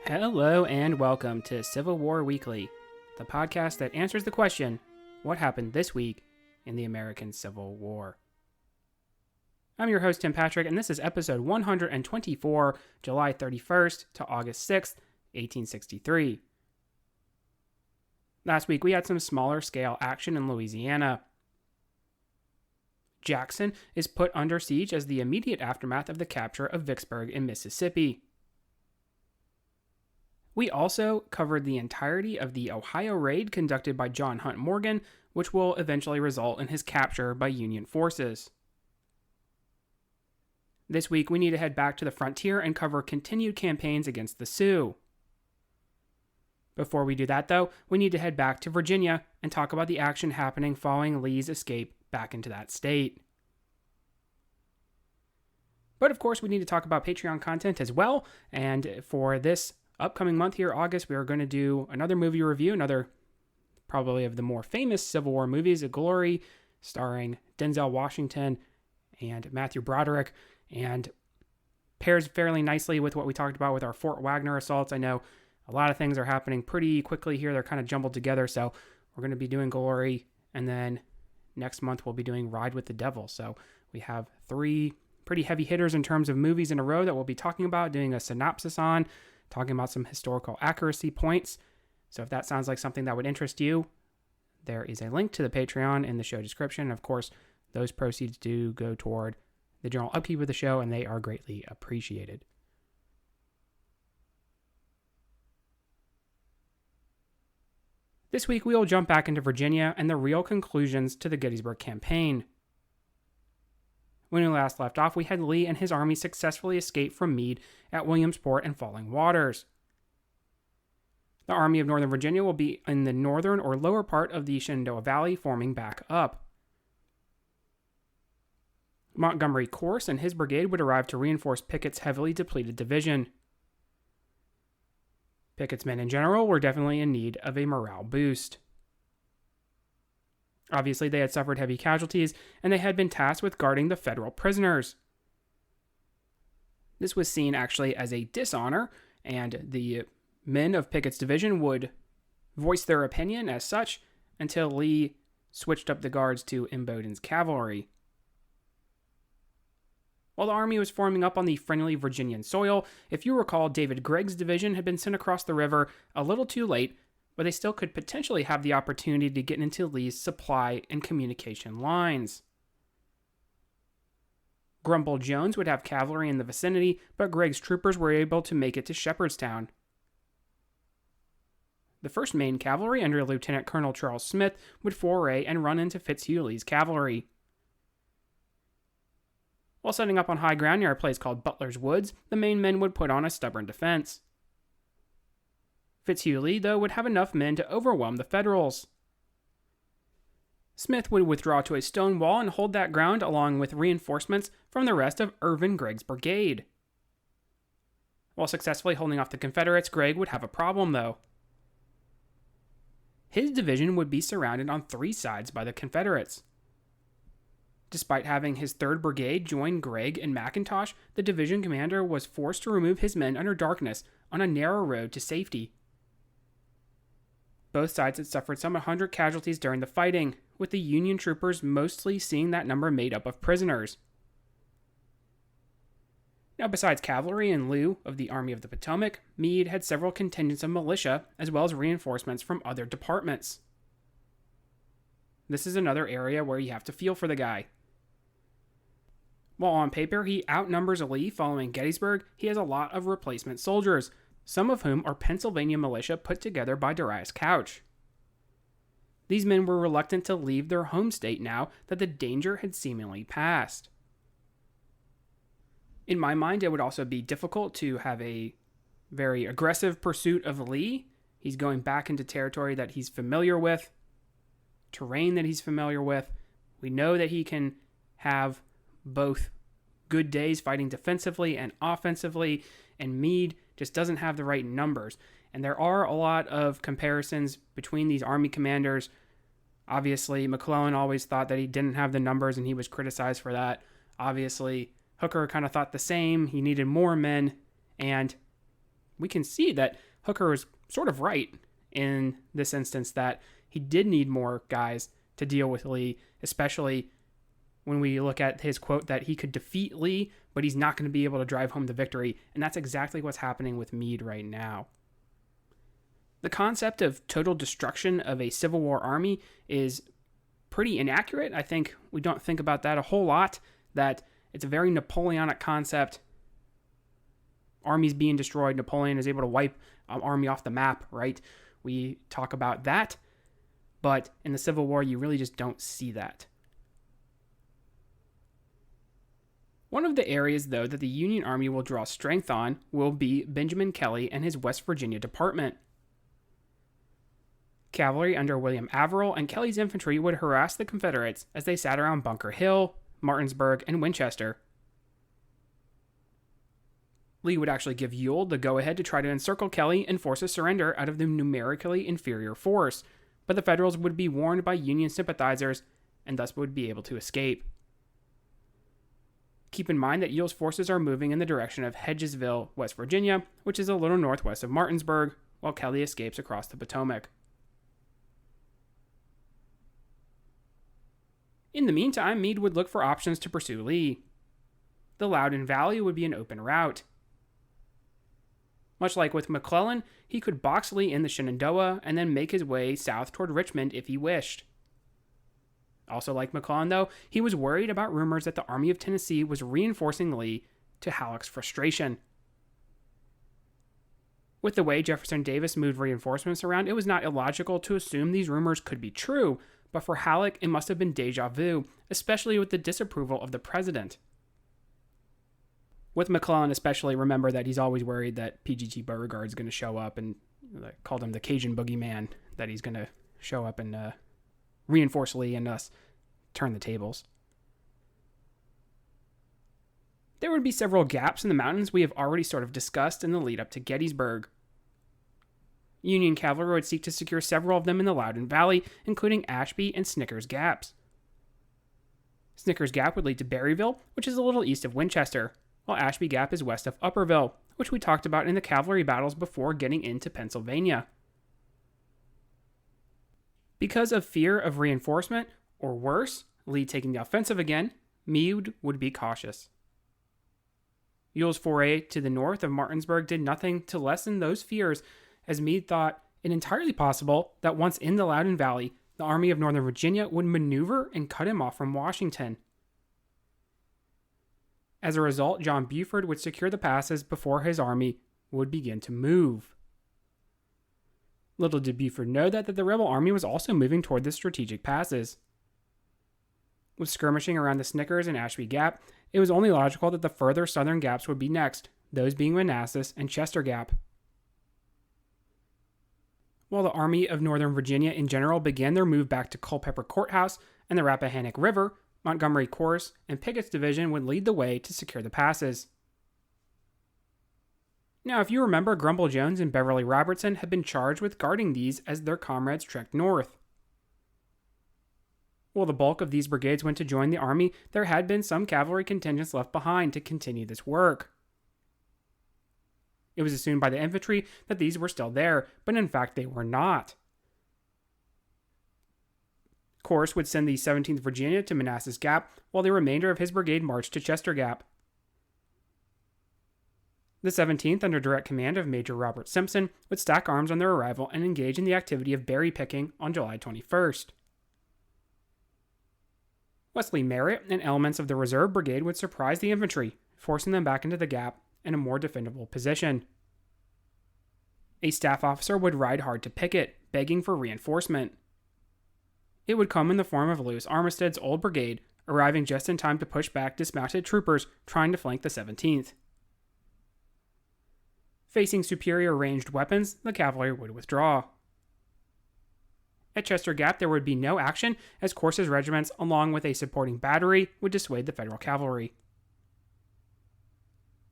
Hello and welcome to Civil War Weekly, the podcast that answers the question, what happened this week in the American Civil War? I'm your host, Tim Patrick, and this is episode 124, July 31st to August 6th, 1863. Last week, we had some smaller scale action in Louisiana. Jackson is put under siege as the immediate aftermath of the capture of Vicksburg in Mississippi. We also covered the entirety of the Ohio raid conducted by John Hunt Morgan, which will eventually result in his capture by Union forces. This week, we need to head back to the frontier and cover continued campaigns against the Sioux. Before we do that, though, we need to head back to Virginia and talk about the action happening following Lee's escape back into that state. But of course, we need to talk about Patreon content as well, and for this upcoming month here, August, we are going to do another movie review, another probably of the more famous Civil War movies, A Glory, starring Denzel Washington and Matthew Broderick, and pairs fairly nicely with what we talked about with our Fort Wagner assaults. I know a lot of things are happening pretty quickly here. They're kind of jumbled together, so we're going to be doing Glory, and then next month we'll be doing Ride with the Devil. So we have three pretty heavy hitters in terms of movies in a row that we'll be talking about, doing a synopsis on, talking about some historical accuracy points. So if that sounds like something that would interest you, there is a link to the Patreon in the show description. Of course, those proceeds do go toward the general upkeep of the show, and they are greatly appreciated. This week, we will jump back into Virginia and the real conclusions to the Gettysburg campaign. When we last left off, we had Lee and his army successfully escape from Meade at Williamsport and Falling Waters. The Army of Northern Virginia will be in the northern or lower part of the Shenandoah Valley, forming back up. Montgomery Corse and his brigade would arrive to reinforce Pickett's heavily depleted division. Pickett's men in general were definitely in need of a morale boost. Obviously, they had suffered heavy casualties, and they had been tasked with guarding the federal prisoners. This was seen actually as a dishonor, and the men of Pickett's division would voice their opinion as such until Lee switched up the guards to Imboden's cavalry. While the army was forming up on the friendly Virginian soil, if you recall, David Gregg's division had been sent across the river a little too late, but they still could potentially have the opportunity to get into Lee's supply and communication lines. Grumble Jones would have cavalry in the vicinity, but Gregg's troopers were able to make it to Shepherdstown. The 1st Maine Cavalry under Lieutenant Colonel Charles Smith would foray and run into Fitzhugh Lee's cavalry. While setting up on high ground near a place called Butler's Woods, the Maine men would put on a stubborn defense. Fitzhugh Lee, though, would have enough men to overwhelm the Federals. Smith would withdraw to a stone wall and hold that ground along with reinforcements from the rest of Irvin Gregg's brigade. While successfully holding off the Confederates, Gregg would have a problem, though. His division would be surrounded on 3 sides by the Confederates. Despite having his 3rd Brigade join Gregg and McIntosh, the division commander was forced to remove his men under darkness on a narrow road to safety. Both sides had suffered some 100 casualties during the fighting, with the Union troopers mostly seeing that number made up of prisoners. Now, besides cavalry in lieu of the Army of the Potomac, Meade had several contingents of militia, as well as reinforcements from other departments. This is another area where you have to feel for the guy. While on paper he outnumbers Lee following Gettysburg, he has a lot of replacement soldiers, some of whom are Pennsylvania militia put together by Darius Couch. These men were reluctant to leave their home state now that the danger had seemingly passed. In my mind, it would also be difficult to have a very aggressive pursuit of Lee. He's going back into territory that he's familiar with, terrain that he's familiar with. We know that he can have both good days fighting defensively and offensively, and Meade just doesn't have the right numbers. And there are a lot of comparisons between these army commanders. Obviously, McClellan always thought that he didn't have the numbers, and he was criticized for that. Obviously, Hooker kind of thought the same. He needed more men, and we can see that Hooker was sort of right in this instance, that he did need more guys to deal with Lee, especially when we look at his quote that he could defeat Lee, but he's not going to be able to drive home the victory. And that's exactly what's happening with Meade right now. The concept of total destruction of a Civil War army is pretty inaccurate. I think we don't think about that a whole lot, that it's a very Napoleonic concept. Armies being destroyed, Napoleon is able to wipe an army off the map, right? We talk about that, but in the Civil War, you really just don't see that. One of the areas, though, that the Union Army will draw strength on will be Benjamin Kelly and his West Virginia Department. Cavalry under William Averill and Kelly's infantry would harass the Confederates as they sat around Bunker Hill, Martinsburg, and Winchester. Lee would actually give Ewell the go-ahead to try to encircle Kelly and force a surrender out of the numerically inferior force, but the Federals would be warned by Union sympathizers and thus would be able to escape. Keep in mind that Ewell's forces are moving in the direction of Hedgesville, West Virginia, which is a little northwest of Martinsburg, while Kelly escapes across the Potomac. In the meantime, Meade would look for options to pursue Lee. The Loudoun Valley would be an open route. Much like with McClellan, he could box Lee in the Shenandoah and then make his way south toward Richmond if he wished. Also like McClellan, though, he was worried about rumors that the Army of Tennessee was reinforcing Lee, to Halleck's frustration. With the way Jefferson Davis moved reinforcements around, it was not illogical to assume these rumors could be true, but for Halleck, it must have been deja vu, especially with the disapproval of the president. With McClellan especially, remember that he's always worried that P.G.T. Beauregard is going to show up, and called him the Cajun boogeyman, that he's going to show up and reinforce Lee and thus turn the tables. There would be several gaps in the mountains we have already sort of discussed in the lead up to Gettysburg. Union cavalry would seek to secure several of them in the Loudoun Valley, including Ashby and Snicker's Gaps. Snicker's Gap would lead to Berryville, which is a little east of Winchester, while Ashby Gap is west of Upperville, which we talked about in the cavalry battles before getting into Pennsylvania. Because of fear of reinforcement, or worse, Lee taking the offensive again, Meade would be cautious. Ewell's foray to the north of Martinsburg did nothing to lessen those fears, as Meade thought it entirely possible that once in the Loudoun Valley, the Army of Northern Virginia would maneuver and cut him off from Washington. As a result, John Buford would secure the passes before his army would begin to move. Little did Buford know that the rebel army was also moving toward the strategic passes. With skirmishing around the Snickers and Ashby Gap, it was only logical that the further southern gaps would be next, those being Manassas and Chester Gap. While the Army of Northern Virginia in general began their move back to Culpeper Courthouse and the Rappahannock River, Montgomery Corse and Pickett's division would lead the way to secure the passes. Now, if you remember, Grumble Jones and Beverly Robertson had been charged with guarding these as their comrades trekked north. While the bulk of these brigades went to join the army, there had been some cavalry contingents left behind to continue this work. It was assumed by the infantry that these were still there, but in fact they were not. Corse would send the 17th Virginia to Manassas Gap, while the remainder of his brigade marched to Chester Gap. The 17th, under direct command of Major Robert Simpson, would stack arms on their arrival and engage in the activity of berry picking on July 21st. Wesley Merritt and elements of the Reserve Brigade would surprise the infantry, forcing them back into the gap in a more defendable position. A staff officer would ride hard to Pickett, begging for reinforcement. It would come in the form of Lewis Armistead's old brigade, arriving just in time to push back dismounted troopers trying to flank the 17th. Facing superior ranged weapons, the cavalry would withdraw. At Chester Gap, there would be no action, as Corse's regiments, along with a supporting battery, would dissuade the Federal cavalry.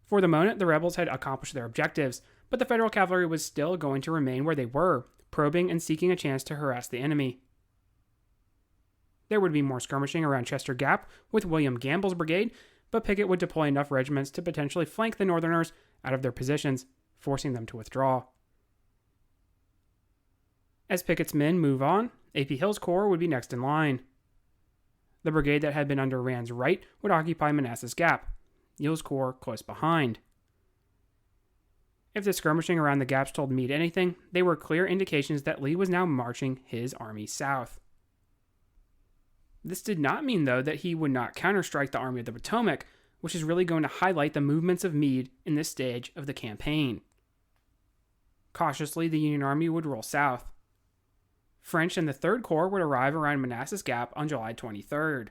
For the moment, the rebels had accomplished their objectives, but the Federal cavalry was still going to remain where they were, probing and seeking a chance to harass the enemy. There would be more skirmishing around Chester Gap with William Gamble's brigade, but Pickett would deploy enough regiments to potentially flank the Northerners out of their positions, forcing them to withdraw. As Pickett's men move on, A.P. Hill's corps would be next in line. The brigade that had been under Rand's right would occupy Manassas Gap, Ewell's corps close behind. If the skirmishing around the gaps told Meade anything, they were clear indications that Lee was now marching his army south. This did not mean, though, that he would not counterstrike the Army of the Potomac, which is really going to highlight the movements of Meade in this stage of the campaign. Cautiously, the Union Army would roll south. French and the Third Corps would arrive around Manassas Gap on July 23rd.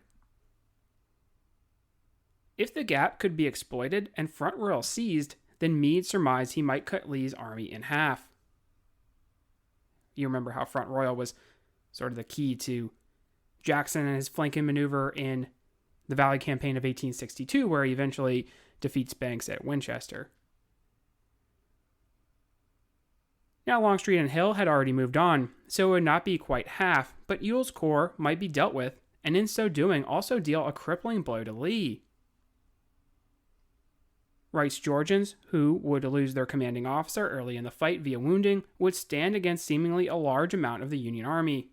If the gap could be exploited and Front Royal seized, then Meade surmised he might cut Lee's army in half. You remember how Front Royal was sort of the key to Jackson and his flanking maneuver in the Valley Campaign of 1862, where he eventually defeats Banks at Winchester. Now Longstreet and Hill had already moved on, so it would not be quite half, but Ewell's corps might be dealt with, and in so doing also deal a crippling blow to Lee. Wright's Georgians, who would lose their commanding officer early in the fight via wounding, would stand against seemingly a large amount of the Union Army.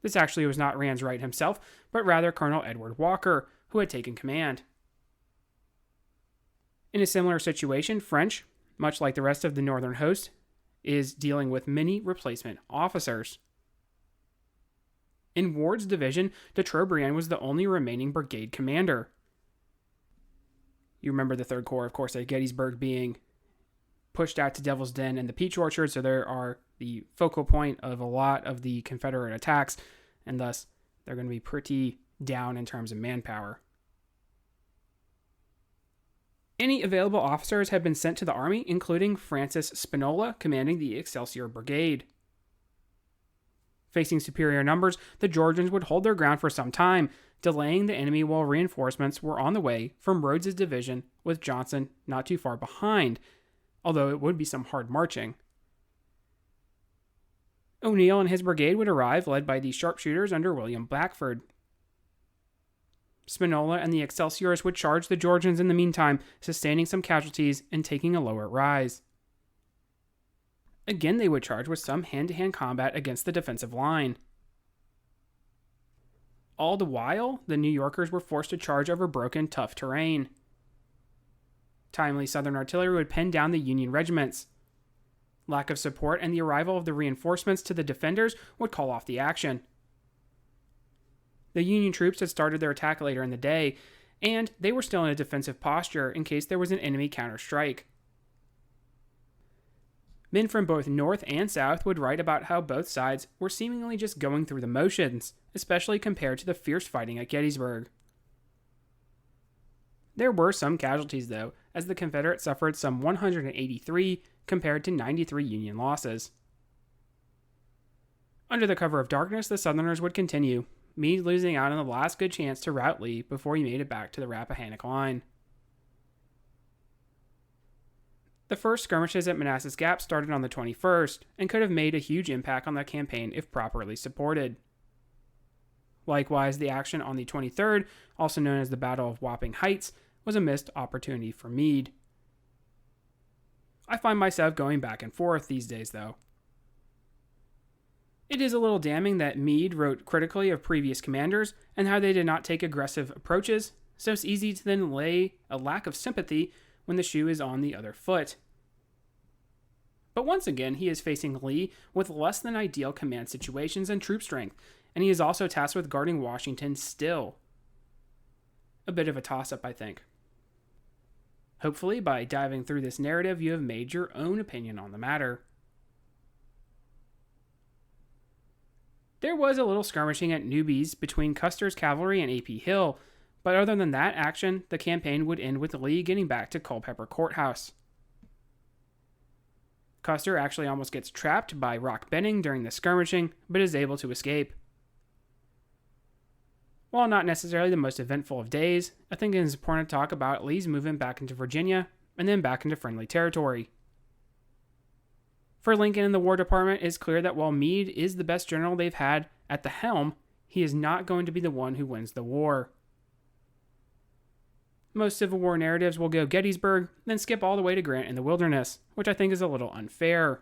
This actually was not Rand's right himself, but rather Colonel Edward Walker, who had taken command. In a similar situation, French, much like the rest of the northern host, is dealing with many replacement officers. In Ward's division, de Trobriand was the only remaining brigade commander. You remember the Third Corps, of course, at Gettysburg being pushed out to Devil's Den and the Peach Orchard, so they are the focal point of a lot of the Confederate attacks, and thus they're going to be pretty down in terms of manpower. Any available officers had been sent to the army, including Francis Spinola, commanding the Excelsior Brigade. Facing superior numbers, the Georgians would hold their ground for some time, delaying the enemy while reinforcements were on the way from Rhodes's division, with Johnson not too far behind, although it would be some hard marching. O'Neill and his brigade would arrive, led by the sharpshooters under William Blackford. Spinola and the Excelsiors would charge the Georgians in the meantime, sustaining some casualties and taking a lower rise. Again, they would charge with some hand-to-hand combat against the defensive line. All the while, the New Yorkers were forced to charge over broken, tough terrain. Timely Southern artillery would pen down the Union regiments. Lack of support and the arrival of the reinforcements to the defenders would call off the action. The Union troops had started their attack later in the day, and they were still in a defensive posture in case there was an enemy counterstrike. Men from both North and South would write about how both sides were seemingly just going through the motions, especially compared to the fierce fighting at Gettysburg. There were some casualties, though, as the Confederates suffered some 183 compared to 93 Union losses. Under the cover of darkness, the Southerners would continue, Meade losing out on the last good chance to rout Lee before he made it back to the Rappahannock line. The first skirmishes at Manassas Gap started on the 21st and could have made a huge impact on the campaign if properly supported. Likewise, the action on the 23rd, also known as the Battle of Wapping Heights, was a missed opportunity for Meade. I find myself going back and forth these days, though. It is a little damning that Meade wrote critically of previous commanders and how they did not take aggressive approaches, so it's easy to then lay a lack of sympathy when the shoe is on the other foot. But once again, he is facing Lee with less than ideal command situations and troop strength, and he is also tasked with guarding Washington still. A bit of a toss-up, I think. Hopefully, by diving through this narrative, you have made your own opinion on the matter. There was a little skirmishing at Newby's between Custer's cavalry and A.P. Hill, but other than that action, the campaign would end with Lee getting back to Culpeper Courthouse. Custer actually almost gets trapped by Rock Benning during the skirmishing, but is able to escape. While not necessarily the most eventful of days, I think it is important to talk about Lee's movement back into Virginia, and then back into friendly territory. For Lincoln and the War Department, it is clear that while Meade is the best general they've had at the helm, he is not going to be the one who wins the war. Most Civil War narratives will go Gettysburg, then skip all the way to Grant in the Wilderness, which I think is a little unfair.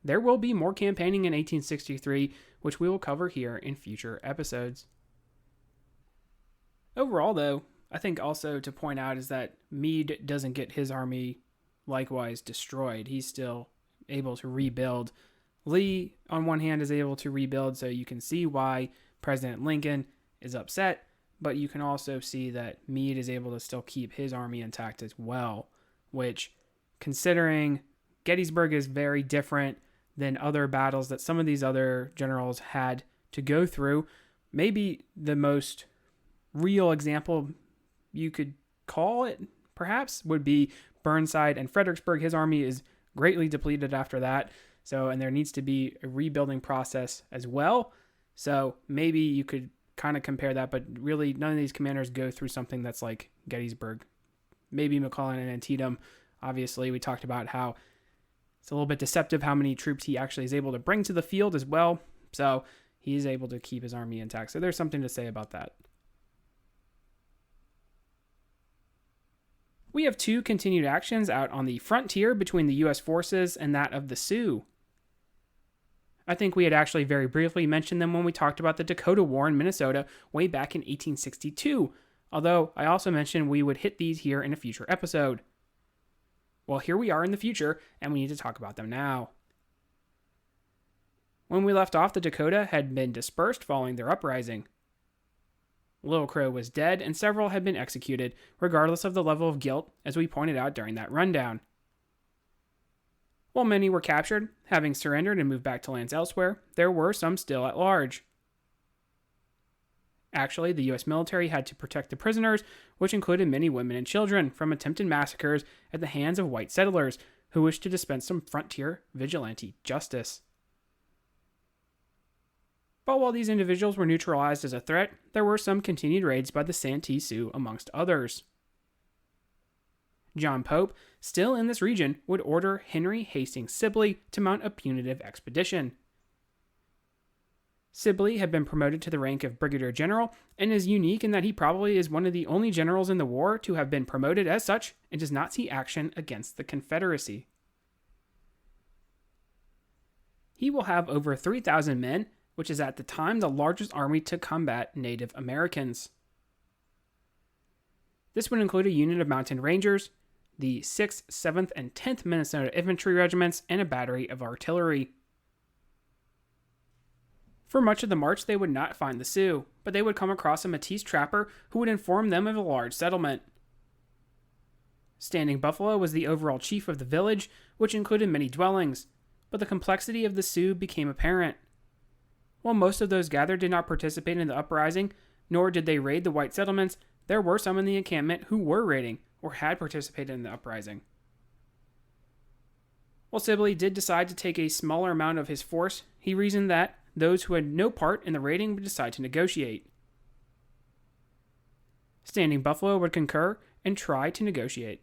There will be more campaigning in 1863, which we will cover here in future episodes. Overall, though, I think also to point out is that Meade doesn't get his army likewise destroyed. He's still able to rebuild. Lee, on one hand, is able to rebuild, so you can see why President Lincoln is upset, but you can also see that Meade is able to still keep his army intact as well, which, considering Gettysburg is very different than other battles that some of these other generals had to go through, maybe the most real example you could call it, perhaps, would be Burnside and Fredericksburg. His army is greatly depleted after that, and there needs to be a rebuilding process as well. So maybe you could kind of compare that, but really none of these commanders go through something that's like Gettysburg. Maybe McClellan and Antietam. Obviously, we talked about how it's a little bit deceptive how many troops he actually is able to bring to the field as well. So he's able to keep his army intact. So there's something to say about that. We have two continued actions out on the frontier between the U.S. forces and that of the Sioux. I think we had actually very briefly mentioned them when we talked about the Dakota War in Minnesota way back in 1862, although I also mentioned we would hit these here in a future episode. Well, here we are in the future, and we need to talk about them now. When we left off, the Dakota had been dispersed following their uprising. Little Crow was dead, and several had been executed, regardless of the level of guilt, as we pointed out during that rundown. While many were captured, having surrendered and moved back to lands elsewhere, there were some still at large. Actually, the U.S. military had to protect the prisoners, which included many women and children, from attempted massacres at the hands of white settlers who wished to dispense some frontier vigilante justice. But while these individuals were neutralized as a threat, there were some continued raids by the Santee Sioux amongst others. John Pope, still in this region, would order Henry Hastings Sibley to mount a punitive expedition. Sibley had been promoted to the rank of brigadier general and is unique in that he probably is one of the only generals in the war to have been promoted as such and does not see action against the Confederacy. He will have over 3,000 men, which is at the time the largest army to combat Native Americans. This would include a unit of mountain rangers, the 6th, 7th, and 10th Minnesota Infantry Regiments, and a battery of artillery. For much of the march, they would not find the Sioux, but they would come across a Métis trapper who would inform them of a large settlement. Standing Buffalo was the overall chief of the village, which included many dwellings, but the complexity of the Sioux became apparent. While most of those gathered did not participate in the uprising, nor did they raid the white settlements, there were some in the encampment who were raiding or had participated in the uprising. While Sibley did decide to take a smaller amount of his force, he reasoned that those who had no part in the raiding would decide to negotiate. Standing Buffalo would concur and try to negotiate.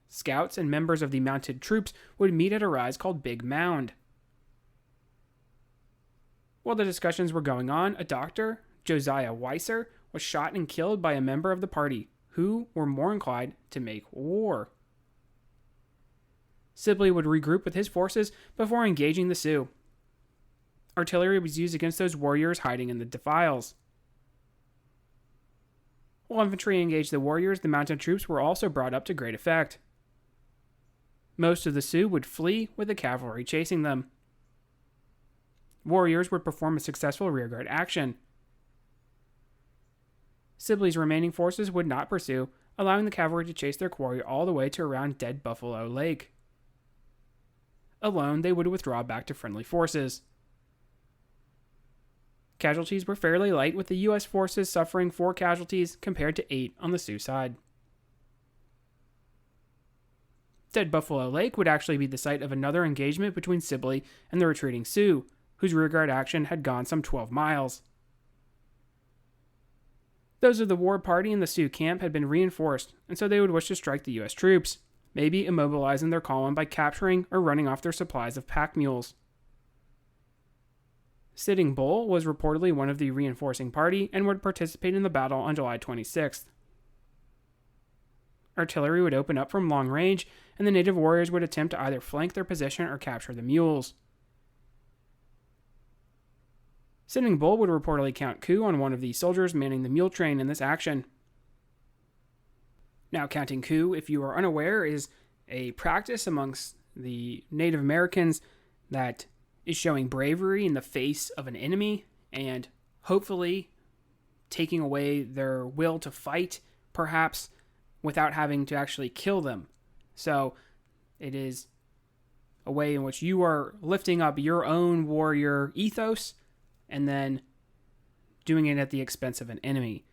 Scouts and members of the mounted troops would meet at a rise called Big Mound. While the discussions were going on, a doctor, Josiah Weiser, was shot and killed by a member of the party, who were more inclined to make war. Sibley would regroup with his forces before engaging the Sioux. Artillery was used against those warriors hiding in the defiles. While infantry engaged the warriors, the mounted troops were also brought up to great effect. Most of the Sioux would flee with the cavalry chasing them. Warriors would perform a successful rearguard action. Sibley's remaining forces would not pursue, allowing the cavalry to chase their quarry all the way to around Dead Buffalo Lake. Alone, they would withdraw back to friendly forces. Casualties were fairly light, with the U.S. forces suffering 4 casualties compared to 8 on the Sioux side. Dead Buffalo Lake would actually be the site of another engagement between Sibley and the retreating Sioux, whose rearguard action had gone some 12 miles. Those of the war party in the Sioux camp had been reinforced, and so they would wish to strike the U.S. troops, maybe immobilizing their column by capturing or running off their supplies of pack mules. Sitting Bull was reportedly one of the reinforcing party and would participate in the battle on July 26th. Artillery would open up from long range, and the native warriors would attempt to either flank their position or capture the mules. Sitting Bull would reportedly count coup on one of the soldiers manning the mule train in this action. Now, counting coup, if you are unaware, is a practice amongst the Native Americans that is showing bravery in the face of an enemy and hopefully taking away their will to fight, perhaps without having to actually kill them. So it is a way in which you are lifting up your own warrior ethos and then doing it at the expense of an enemy.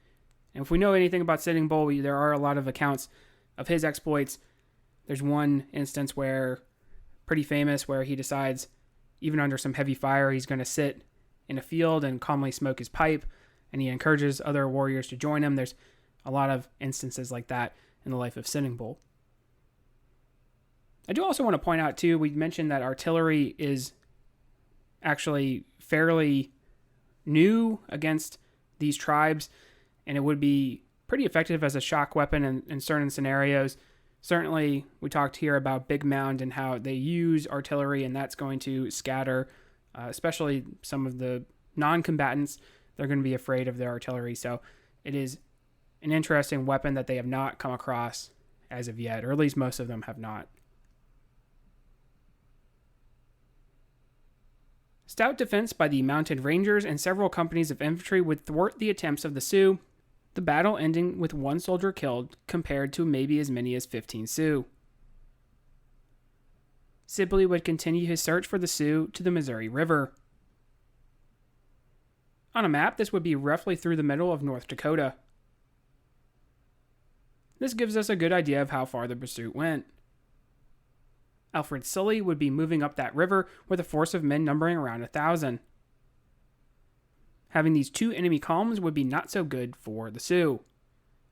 And if we know anything about Sitting Bull, there are a lot of accounts of his exploits. There's one instance where, pretty famous, where he decides, even under some heavy fire, he's going to sit in a field and calmly smoke his pipe, and he encourages other warriors to join him. There's a lot of instances like that in the life of Sitting Bull. I do also want to point out, too, we mentioned that artillery is actually fairly new against these tribes, and it would be pretty effective as a shock weapon in certain scenarios. Certainly, we talked here about Big Mound and how they use artillery, and that's going to scatter, especially some of the non-combatants. They're going to be afraid of their artillery, so it is an interesting weapon that they have not come across as of yet, or at least most of them have not. Stout defense by the mounted rangers and several companies of infantry would thwart the attempts of the Sioux, the battle ending with one soldier killed compared to maybe as many as 15 Sioux. Sibley would continue his search for the Sioux to the Missouri River. On a map, this would be roughly through the middle of North Dakota. This gives us a good idea of how far the pursuit went. Alfred Sully would be moving up that river with a force of men numbering around 1,000. Having these two enemy columns would be not so good for the Sioux,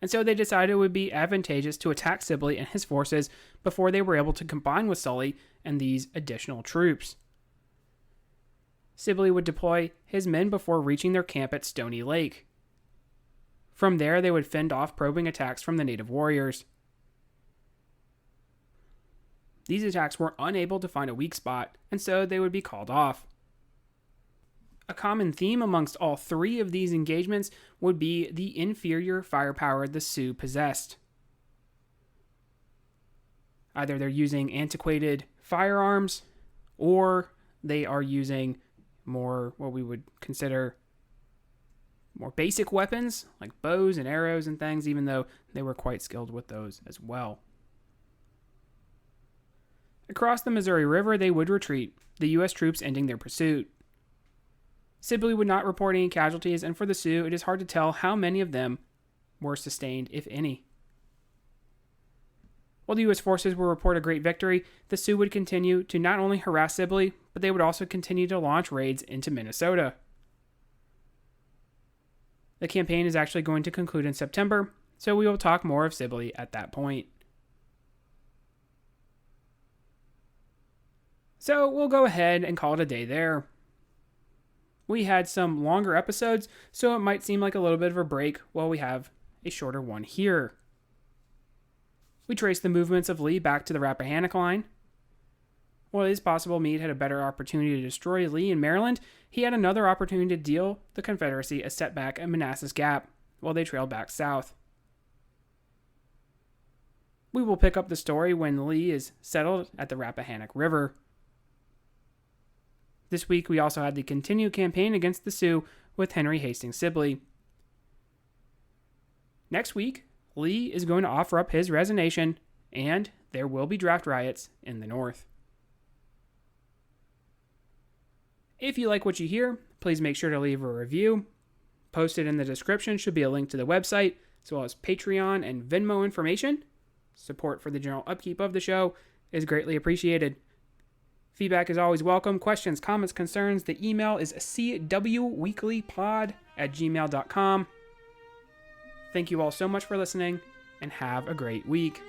and so they decided it would be advantageous to attack Sibley and his forces before they were able to combine with Sully and these additional troops. Sibley would deploy his men before reaching their camp at Stony Lake. From there, they would fend off probing attacks from the native warriors. These attacks were unable to find a weak spot, and so they would be called off. A common theme amongst all three of these engagements would be the inferior firepower the Sioux possessed. Either they're using antiquated firearms, or they are using more what we would consider more basic weapons, like bows and arrows and things, even though they were quite skilled with those as well. Across the Missouri River, they would retreat, the U.S. troops ending their pursuit. Sibley would not report any casualties, and for the Sioux, it is hard to tell how many of them were sustained, if any. While the U.S. forces would report a great victory, the Sioux would continue to not only harass Sibley, but they would also continue to launch raids into Minnesota. The campaign is actually going to conclude in September, so we will talk more of Sibley at that point. So we'll go ahead and call it a day there. We had some longer episodes, so it might seem like a little bit of a break while we have a shorter one here. We traced the movements of Lee back to the Rappahannock line. While it is possible Meade had a better opportunity to destroy Lee in Maryland, he had another opportunity to deal the Confederacy a setback at Manassas Gap while they trailed back south. We will pick up the story when Lee is settled at the Rappahannock River. This week, we also had the continued campaign against the Sioux with Henry Hastings Sibley. Next week, Lee is going to offer up his resignation, and there will be draft riots in the North. If you like what you hear, please make sure to leave a review. Posted in the description should be a link to the website, as well as Patreon and Venmo information. Support for the general upkeep of the show is greatly appreciated. Feedback is always welcome. Questions, comments, concerns. The email is cwweeklypod@gmail.com. Thank you all so much for listening, and have a great week.